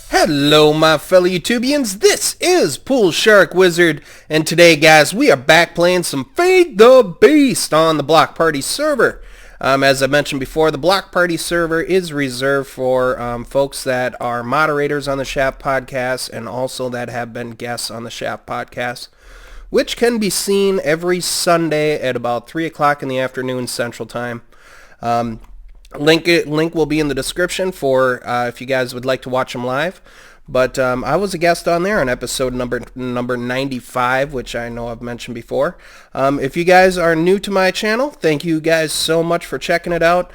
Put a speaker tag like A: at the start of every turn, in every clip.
A: Hello my fellow YouTubians, this is PoolSharkWizard, and today guys we are back playing some Feed the Beast on the Block Party server. As I mentioned before, the Block Party server is reserved for folks that are moderators on the Shaft Podcast and also that have been guests on the Shaft Podcast, which can be seen every Sunday at about 3 o'clock in the afternoon Central Time. Link will be in the description for if you guys would like to watch them live. But I was a guest on there on episode number 95, which I know I've mentioned before. If you guys are new to my channel, thank you guys so much for checking it out.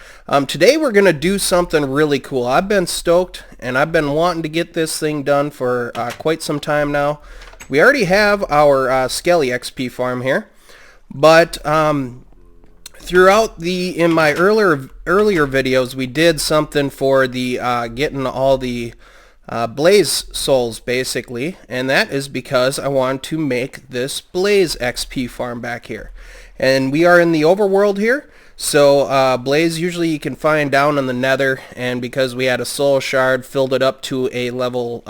A: Today we're going to do something really cool. I've been stoked, and I've been wanting to get this thing done for quite some time now. We already have our Skelly XP farm here, but throughout in my earlier videos, we did something for the getting all the Blaze souls basically, and that is because I want to make this Blaze XP farm back here. And we are in the Overworld here, so Blaze usually you can find down in the Nether, and because we had a soul shard, filled it up to a level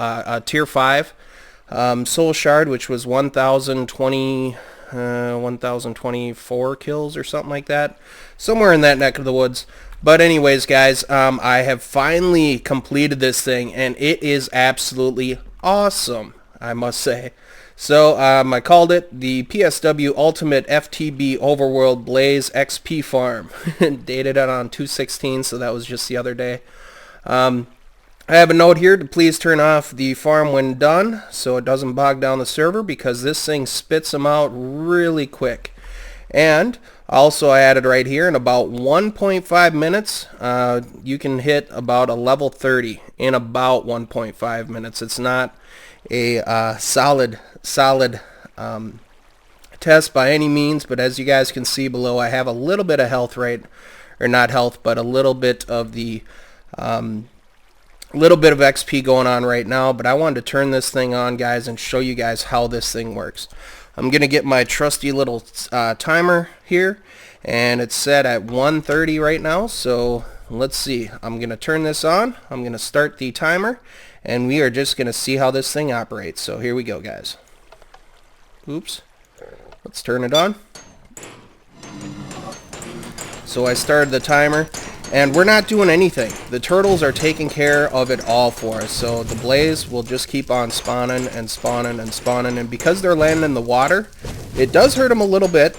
A: tier 5 soul shard, which was 1024 kills or something like that, somewhere in that neck of the woods. But anyways guys, I have finally completed this thing, and it is absolutely awesome, I must say. So I called it the PSW Ultimate FTB Overworld Blaze XP Farm. Dated it on 2/16, so that was just the other day. I have a note here to please turn off the farm when done so it doesn't bog down the server, because this thing spits them out really quick. And also I added right here, in about 1.5 minutes you can hit about a level 30 in about 1.5 minutes. It's not a solid test by any means, but as you guys can see below, I have a little bit of health, right, or not health, but a little bit of the little bit of XP going on right now. But I wanted to turn this thing on, guys, and show you guys how this thing works. I'm gonna get my trusty little timer here, and it's set at 1:30 right now, so let's see. I'm gonna turn this on, I'm gonna start the timer, and we are just gonna see how this thing operates. So here we go, guys. Oops, let's turn it on. So I started the timer, and we're not doing anything. The turtles are taking care of it all for us. So the Blaze will just keep on spawning and spawning and spawning. And because they're landing in the water, it does hurt them a little bit,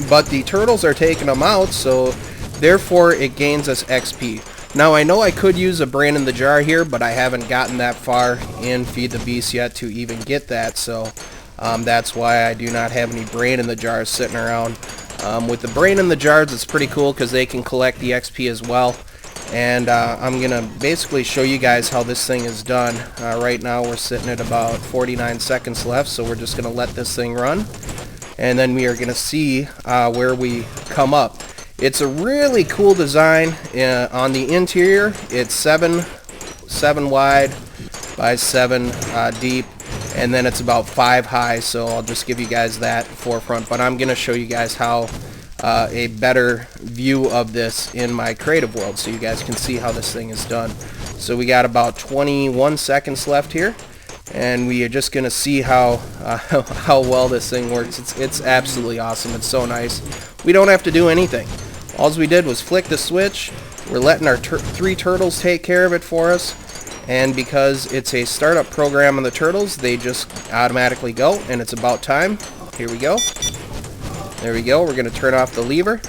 A: but the turtles are taking them out, so therefore it gains us XP. Now I know I could use a brain in the jar here, but I haven't gotten that far in Feed the Beast yet to even get that. So that's why I do not have any brain in the jars sitting around. With the brain in the jars, it's pretty cool because they can collect the XP as well. And I'm going to basically show you guys how this thing is done. Right now we're sitting at about 49 seconds left, so we're just going to let this thing run. And then we are going to see where we come up. It's a really cool design. On the interior, it's 7 wide by 7 deep. And then it's about 5 high, so I'll just give you guys that forefront. But I'm going to show you guys how a better view of this in my creative world, so you guys can see how this thing is done. So we got about 21 seconds left here, and we are just going to see how well this thing works. It's absolutely awesome. It's so nice. We don't have to do anything. All we did was flick the switch. We're letting our 3 turtles take care of it for us. And because it's a startup program on the turtles, they just automatically go, and it's about time. Here we go. There we go. We're going to turn off the lever.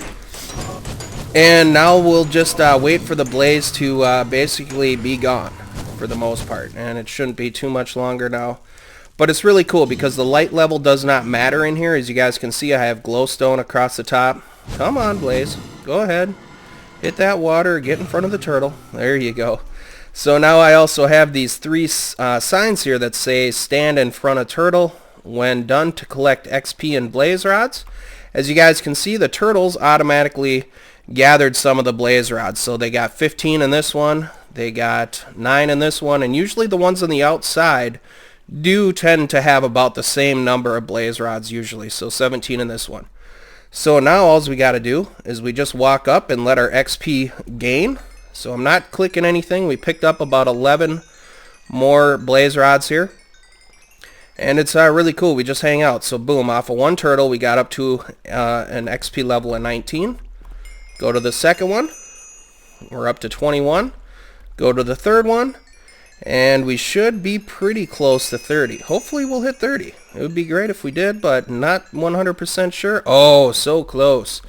A: And now we'll just wait for the Blaze to basically be gone for the most part. And it shouldn't be too much longer now. But it's really cool because the light level does not matter in here. As you guys can see, I have glowstone across the top. Come on, Blaze. Go ahead. Hit that water. Get in front of the turtle. There you go. So now I also have these 3 signs here that say stand in front of turtle when done to collect XP and blaze rods. As you guys can see, the turtles automatically gathered some of the blaze rods. So they got 15 in this one, they got 9 in this one, and usually the ones on the outside do tend to have about the same number of blaze rods usually, so 17 in this one. So now all we got to do is we just walk up and let our XP gain. So I'm not clicking anything. We picked up about 11 more blaze rods here. And it's really cool. We just hang out. So boom, off of one turtle, we got up to an XP level of 19. Go to the second one. We're up to 21. Go to the third one. And we should be pretty close to 30. Hopefully we'll hit 30. It would be great if we did, but not 100% sure. Oh, so close.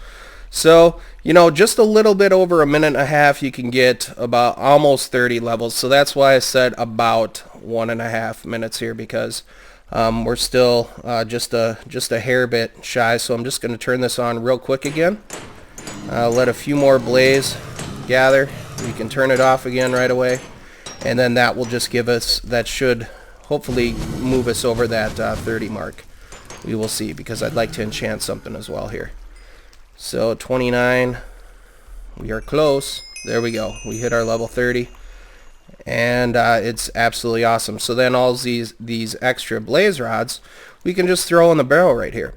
A: So, you know, just a little bit over a minute and a half, you can get about almost 30 levels. So that's why I said about 1.5 minutes here, because we're still just a hair bit shy. So I'm just going to turn this on real quick again. Let a few more blaze gather. We can turn it off again right away. And then that will just give us, that should hopefully move us over that 30 mark. We will see, because I'd like to enchant something as well here. So 29, we are close. There we go. We hit our level 30. And it's absolutely awesome. So then all these extra blaze rods, we can just throw in the barrel right here.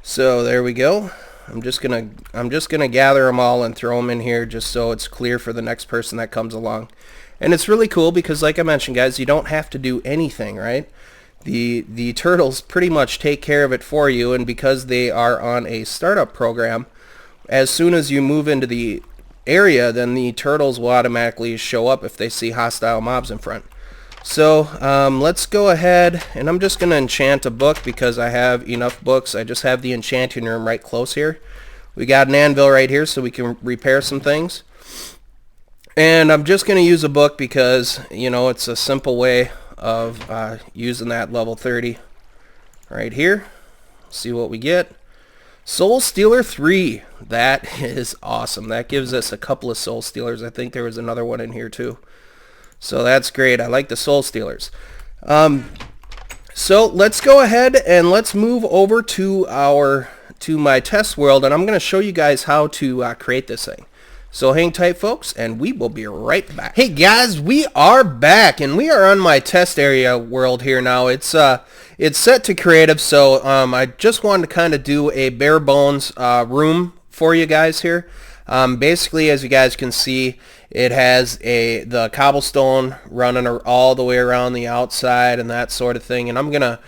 A: So there we go. I'm just gonna gather them all and throw them in here just so it's clear for the next person that comes along. And it's really cool because, like I mentioned, guys, you don't have to do anything, right? The turtles pretty much take care of it for you, and because they are on a startup program, as soon as you move into the area, then the turtles will automatically show up if they see hostile mobs in front. So let's go ahead, and I'm just going to enchant a book because I have enough books. I just have the enchanting room right close here. We got an anvil right here so we can repair some things. And I'm just going to use a book because, you know, it's a simple way of using that level 30 right here. See what we get. Soul Stealer 3. That is awesome. That gives us a couple of Soul Stealers. I think there was another one in here too. So that's great. I like the Soul Stealers. So let's go ahead and let's move over to my test world, and I'm going to show you guys how to create this thing. So hang tight, folks, and we will be right back. Hey guys, we are back, and we are on my test area world here now. It's set to creative, so I just wanted to kind of do a bare bones room for you guys here. Basically, as you guys can see, it has the cobblestone running all the way around the outside and that sort of thing. And I'm gonna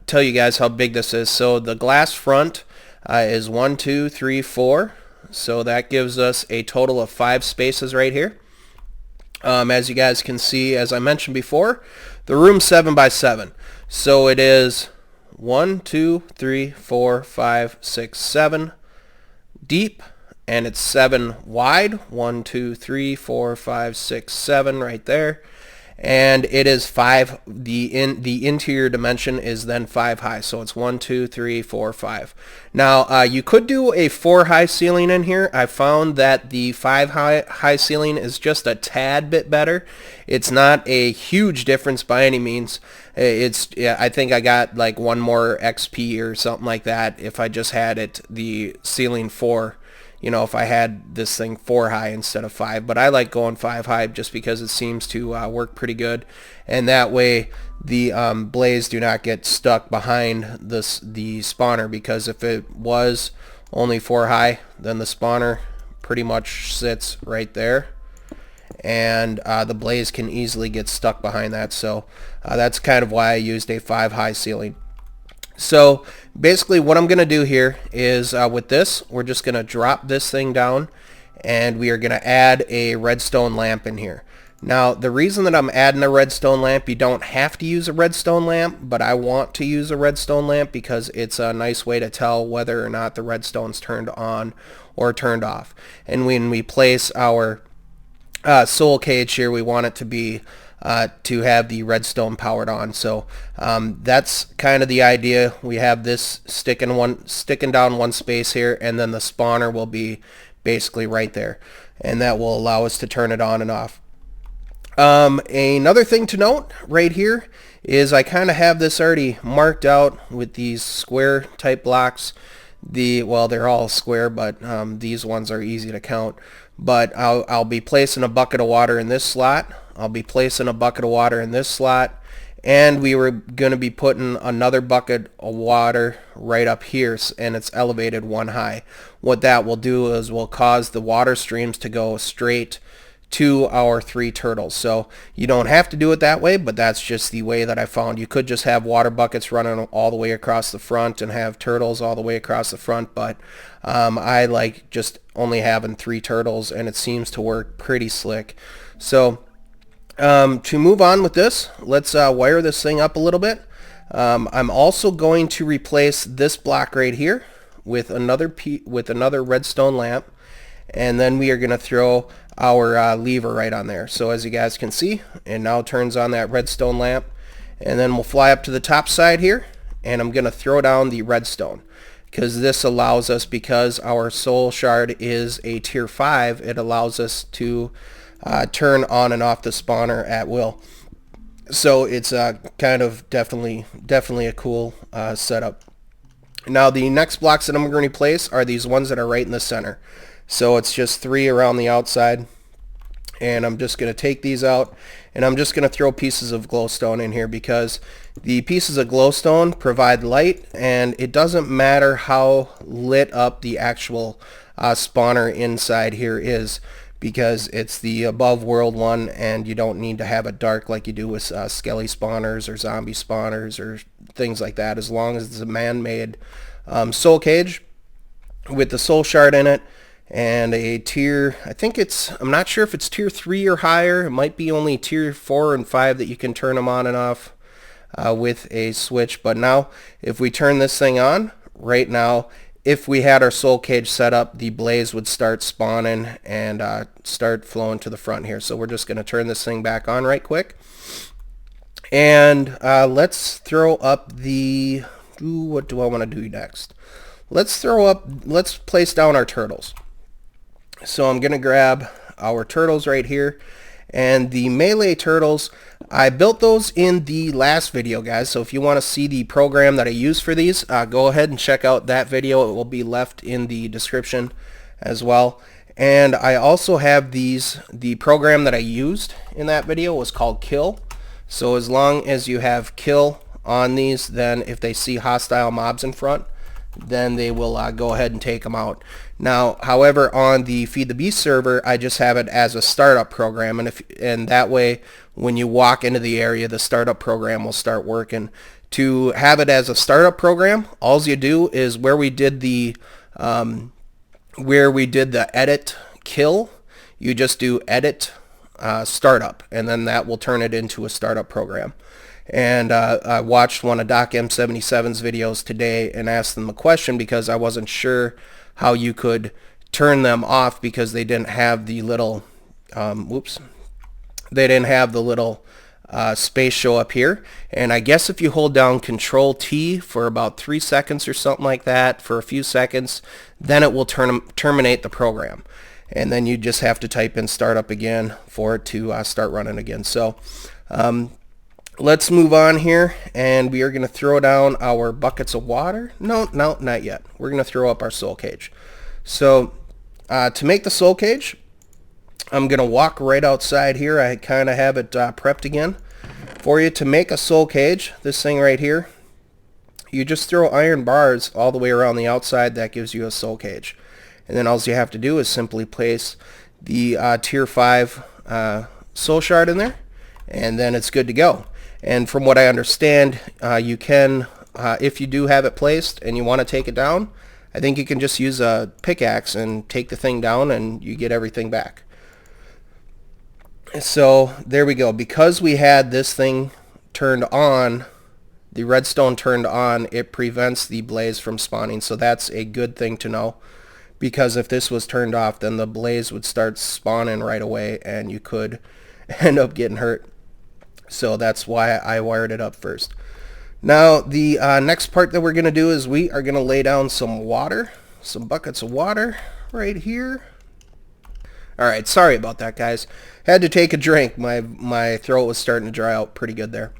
A: tell you guys how big this is. So the glass front is 1, 2, 3, 4. So that gives us a total of 5 spaces right here. As you guys can see, as I mentioned before, the room's 7 by 7. So it is 1, 2, 3, 4, 5, 6, 7 deep, and it's 7 wide. 1, 2, 3, 4, 5, 6, 7 right there. And it is 5, the interior dimension is then 5 high, so it's 1, 2, 3, 4, 5. Now you could do a 4 high ceiling in here. I found that the 5 high ceiling is just a tad bit better. It's not a huge difference by any means. I think I got like 1 more XP or something like that if I just had it the ceiling 4. You know, if I had this thing 4 high instead of 5. But I like going 5 high just because it seems to work pretty good. And that way the blaze do not get stuck behind the spawner, because if it was only 4 high, then the spawner pretty much sits right there. And the blaze can easily get stuck behind that. So that's kind of why I used a 5 high ceiling. So basically what I'm going to do here is with this, we're just going to drop this thing down, and we are going to add a redstone lamp in here. Now the reason that I'm adding a redstone lamp, you don't have to use a redstone lamp, but I want to use a redstone lamp because it's a nice way to tell whether or not the redstone's turned on or turned off. And when we place our soul cage here, we want it to be to have the redstone powered on. So that's kind of the idea. We have this sticking down one space here, and then the spawner will be basically right there, and that will allow us to turn it on and off. Another thing to note right here is I kind of have this already marked out with these square type blocks. Well, they're all square, but these ones are easy to count. But I'll be placing a bucket of water in this slot. I'll be placing a bucket of water in this slot, and we were going to be putting another bucket of water right up here, and it's elevated one high. What that will do is will cause the water streams to go straight to our 3 turtles. So you don't have to do it that way, but that's just the way that I found. You could just have water buckets running all the way across the front and have turtles all the way across the front, but I like just only having 3 turtles, and it seems to work pretty slick. So to move on with this, let's wire this thing up a little bit. I'm also going to replace this block right here with another redstone lamp, and then we are going to throw our lever right on there. So as you guys can see, it now turns on that redstone lamp, and then we'll fly up to the top side here, and I'm going to throw down the redstone, because this allows us, because our soul shard is a tier 5, it allows us to turn on and off the spawner at will. So it's kind of definitely a cool setup. Now the next blocks that I'm going to replace are these ones that are right in the center. So it's just 3 around the outside, and I'm just going to take these out, and I'm just going to throw pieces of glowstone in here, because the pieces of glowstone provide light, and it doesn't matter how lit up the actual spawner inside here is, because it's the above world one, and you don't need to have it dark like you do with skelly spawners or zombie spawners or things like that. As long as it's a man-made soul cage with the soul shard in it, and a tier, I'm not sure if it's tier 3 or higher. It might be only tier 4 and 5 that you can turn them on and off with a switch. But now, if we turn this thing on, right now, if we had our soul cage set up, the blaze would start spawning and start flowing to the front here. So we're just going to turn this thing back on right quick. And let's throw up the, what do I want to do next? Let's place down our turtles. So I'm going to grab our turtles right here, and the melee turtles, I built those in the last video, guys. So if you want to see the program that I use for these, go ahead and check out that video. It will be left in the description as well. And I also have these, the program that I used in that video was called Kill. So as long as you have Kill on these, then if they see hostile mobs in front, then they will go ahead and take them out. Now, however, on the Feed the Beast server, I just have it as a startup program, and that way, when you walk into the area, the startup program will start working. To have it as a startup program, all you do is where we did the edit kill, you just do edit startup, and then that will turn it into a startup program. And I watched one of Doc M77's videos today and asked them a question, because I wasn't sure how you could turn them off, because they didn't have the little space show up here. And I guess if you hold down Control T for about 3 seconds or something like that, for a few seconds, then it will terminate the program, and then you just have to type in startup again for it to start running again. So let's move on here, and we are going to throw down our buckets of water. No, not yet. We're going to throw up our soul cage. So to make the soul cage, I'm going to walk right outside here. I kind of have it prepped again for you. To make a soul cage, this thing right here, you just throw iron bars all the way around the outside. That gives you a soul cage. And then all you have to do is simply place the tier 5 soul shard in there, and then it's good to go. And from what I understand, you can, if you do have it placed and you want to take it down, I think you can just use a pickaxe and take the thing down, and you get everything back. So there we go. Because we had this thing turned on, the redstone turned on, it prevents the blaze from spawning. So that's a good thing to know, because if this was turned off, then the blaze would start spawning right away, and you could end up getting hurt. So that's why I wired it up first. Now the next part that we're going to do is we are going to lay down some water, some buckets of water right here. Alright, sorry about that, guys. Had to take a drink. My throat was starting to dry out pretty good there.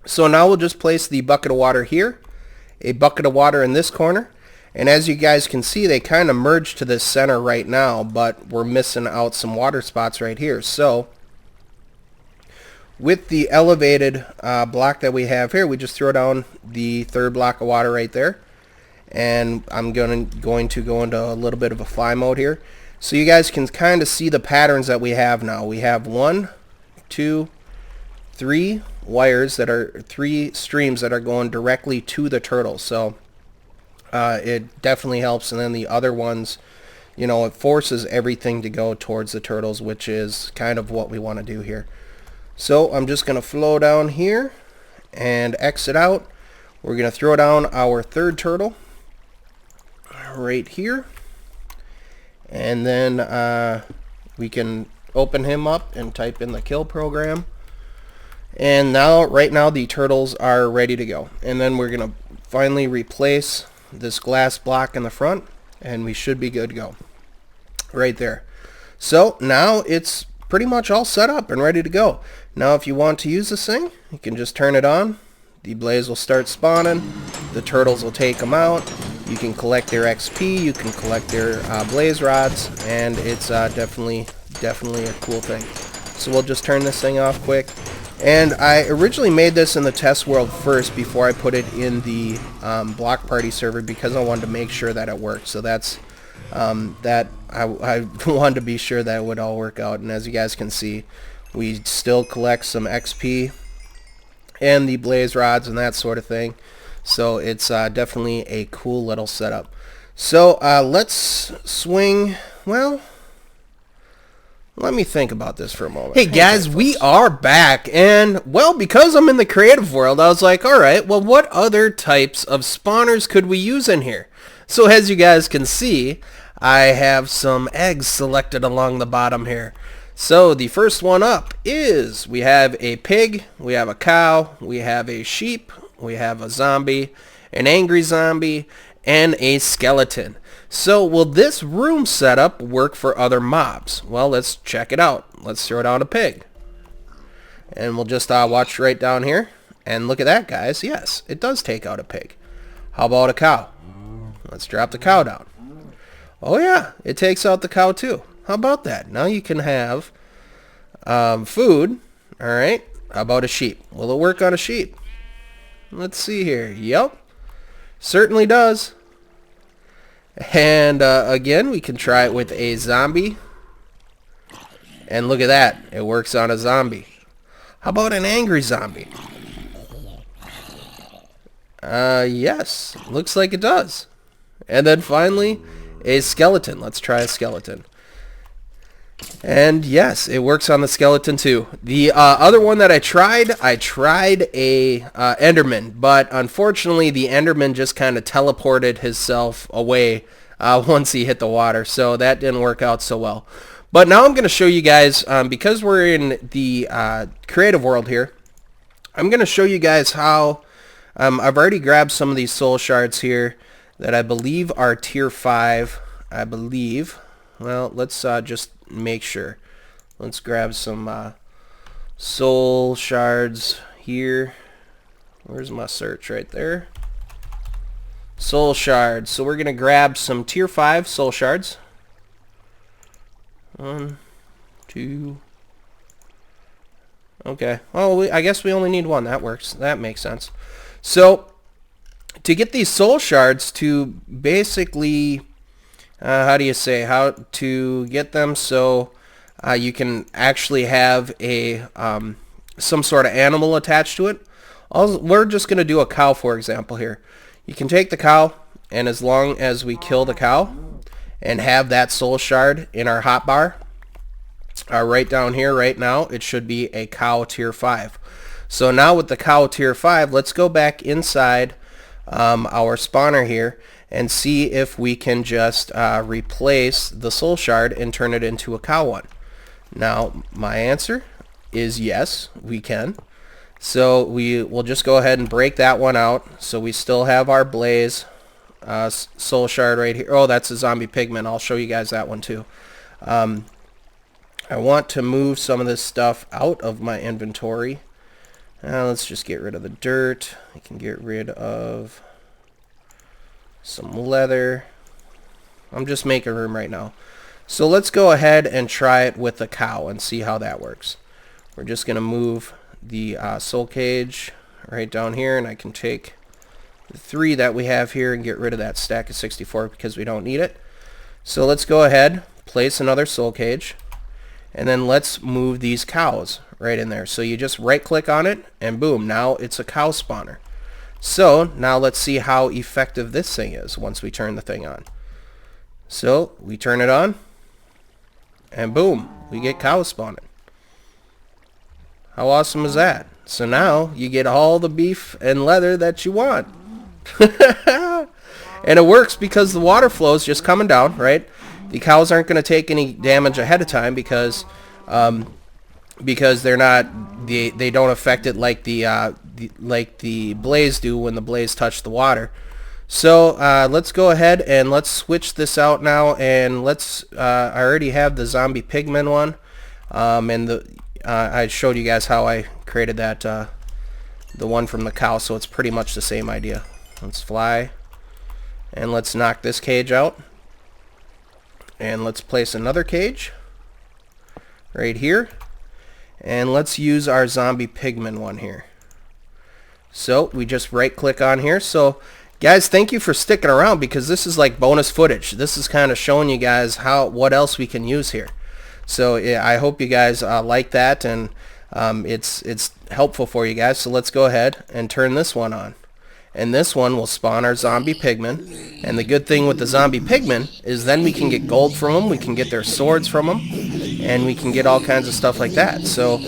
A: So now we'll just place the bucket of water here, a bucket of water in this corner, and as you guys can see, they kind of merge to this center right now, but we're missing out some water spots right here. So with the elevated block that we have here, we just throw down the third block of water right there. And I'm going to go into a little bit of a fly mode here. So you guys can kind of see the patterns that we have now. We have 1, 2, 3 wires that are 3 streams that are going directly to the turtle. So it definitely helps. And then the other ones, you know, it forces everything to go towards the turtles, which is kind of what we want to do here. So I'm just going to flow down here and exit out. We're going to throw down our third turtle right here. And then we can open him up and type in the kill program. And now, right now, the turtles are ready to go. And then we're going to finally replace this glass block in the front, and we should be good to go. Right there. So now it's pretty much all set up and ready to go. Now if you want to use this thing, you can just turn it on. The blaze will start spawning. The turtles will take them out. You can collect their XP. You can collect their blaze rods, and it's definitely a cool thing. So we'll just turn this thing off quick. And I originally made this in the test world first before I put it in the block party server because I wanted to make sure that it worked. So that's that I wanted to be sure that it would all work out. And as you guys can see, we still collect some XP and the blaze rods and that sort of thing. So it's definitely a cool little setup. So let's swing. Well, let me think about this for a moment. Hey guys, we are back, and well, because I'm in the creative world, I was like, alright, well, what other types of spawners could we use in here? So as you guys can see, I have some eggs selected along the bottom here. So the first one up is, we have a pig, we have a cow, we have a sheep, we have a zombie, an angry zombie, and a skeleton. So will this room setup work for other mobs? Well, let's check it out. Let's throw down a pig. And we'll just watch right down here. And look at that, guys. Yes, it does take out a pig. How about a cow? Let's drop the cow down. Oh yeah, it takes out the cow too. How about that? Now you can have food. Alright, how about a sheep? Will it work on a sheep? Let's see here. Yep, certainly does. And again, we can try it with a zombie. And look at that. It works on a zombie. How about an angry zombie? Yes. Looks like it does. And then finally, a skeleton. Let's try a skeleton. And yes, it works on the skeleton too. The other one that I tried a Enderman, but unfortunately the Enderman just kind of teleported himself away once he hit the water, so that didn't work out so well. But now I'm going to show you guys, because we're in the creative world here, I'm going to show you guys how I've already grabbed some of these soul shards here that I believe are tier 5, I believe. Well, let's just make sure. Let's grab some soul shards here. Where's my search? Right there. Soul shards. So we're going to grab some tier 5 soul shards. 1, 2. Okay. Well, I guess we only need 1. That works. That makes sense. So to get these soul shards, to basically how do you say, how to get them so you can actually have a some sort of animal attached to it. We're just going to do a cow, for example, here. You can take the cow, and as long as we kill the cow and have that soul shard in our hotbar, right down here right now, it should be a cow tier 5. So now with the cow tier 5, let's go back inside our spawner here and see if we can just replace the soul shard and turn it into a cow one. Now, my answer is yes, we can. So we will just go ahead and break that one out. So we still have our blaze soul shard right here. Oh, that's a zombie pigment. I'll show you guys that one too. I want to move some of this stuff out of my inventory. Let's just get rid of the dirt. I can get rid of some leather. I'm just making room right now. So let's go ahead and try it with the cow and see how that works. We're just going to move the soul cage right down here, and I can take the 3 that we have here and get rid of that stack of 64 because we don't need it. So let's go ahead, place another soul cage, and then let's move these cows right in there. So you just right click on it and boom, now it's a cow spawner. So now let's see how effective this thing is once we turn the thing on. So we turn it on and boom, we get cows spawning. How awesome is that? So now you get all the beef and leather that you want. And it works because the water flow is just coming down, right? The cows aren't going to take any damage ahead of time because they're not, they don't affect it like the blaze do when the blaze touch the water. So let's go ahead and let's switch this out now, and let's I already have the zombie pigmen one, and I showed you guys how I created that the one from the cow, so it's pretty much the same idea. Let's fly, and let's knock this cage out, and let's place another cage right here, and let's use our zombie pigmen one here. So we just right click on here. So guys, thank you for sticking around because this is like bonus footage. This is kind of showing you guys what else we can use here. So yeah, I hope you guys like that, and it's helpful for you guys. So let's go ahead and turn this one on, and this one will spawn our zombie pigmen. And the good thing with the zombie pigmen is then we can get gold from them, we can get their swords from them, and we can get all kinds of stuff like that. So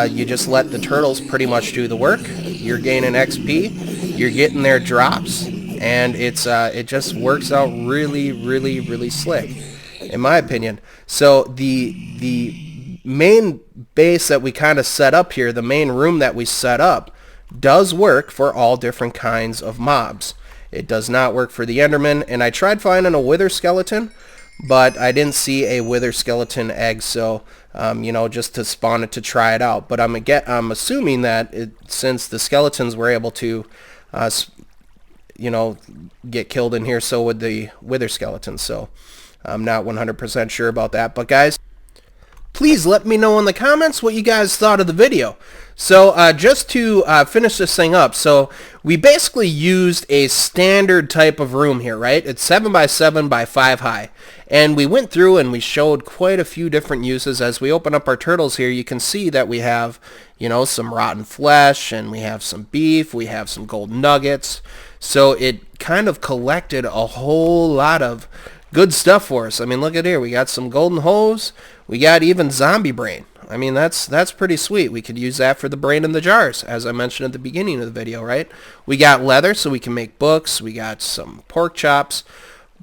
A: you just let the turtles pretty much do the work. You're gaining XP, you're getting their drops, and it just works out really slick, in my opinion. So the main base that we kind of set up here, the main room that we set up, does work for all different kinds of mobs. It does not work for the Enderman, and I tried finding a wither skeleton, but I didn't see a wither skeleton egg, so you know, just to spawn it to try it out. But I'm assuming that since the skeletons were able to you know, get killed in here, so would the wither skeletons. So I'm not 100% sure about that. But guys, please let me know in the comments what you guys thought of the video. So just to finish this thing up, so we basically used a standard type of room here, right? It's 7 by 7 by 5 high. And we went through and we showed quite a few different uses. As we open up our turtles here, you can see that we have, you know, some rotten flesh, and we have some beef, we have some gold nuggets. So it kind of collected a whole lot of good stuff for us. I mean, look at here. We got some golden hose. We got even zombie brain. I mean, that's pretty sweet. We could use that for the brain in the jars, as I mentioned at the beginning of the video, right? We got leather, so we can make books. We got some pork chops.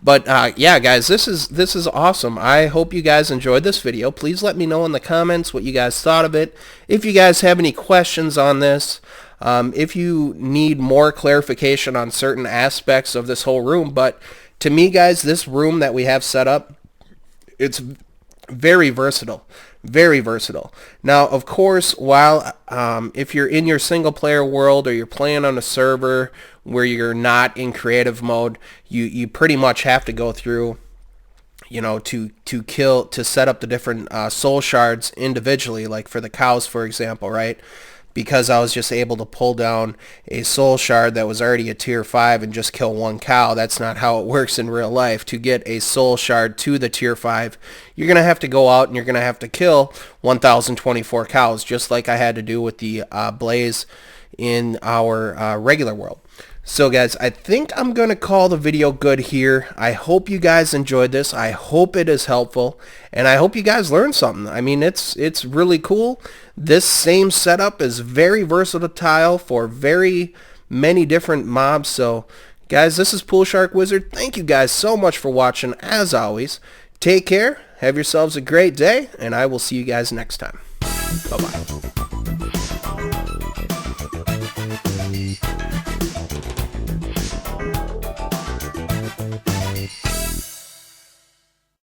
A: But yeah, guys, this is awesome. I hope you guys enjoyed this video. Please let me know in the comments what you guys thought of it. If you guys have any questions on this, if you need more clarification on certain aspects of this whole room. But to me, guys, this room that we have set up, it's very versatile. Very versatile. Now, of course, while if you're in your single player world, or you're playing on a server where you're not in creative mode, you pretty much have to go through, you know, to set up the different soul shards individually, like for the cows, for example, right? Because I was just able to pull down a soul shard that was already a tier 5 and just kill one cow. That's not how it works in real life. To get a soul shard to the tier 5, you're going to have to go out and you're going to have to kill 1,024 cows, just like I had to do with the blaze in our regular world. So guys, I think I'm going to call the video good here. I hope you guys enjoyed this. I hope it is helpful, and I hope you guys learned something. I mean, it's really cool. This same setup is very versatile for very many different mobs. So guys, this is PoolSharkWizard. Thank you guys so much for watching. As always, take care, have yourselves a great day, and I will see you guys next time. Bye-bye.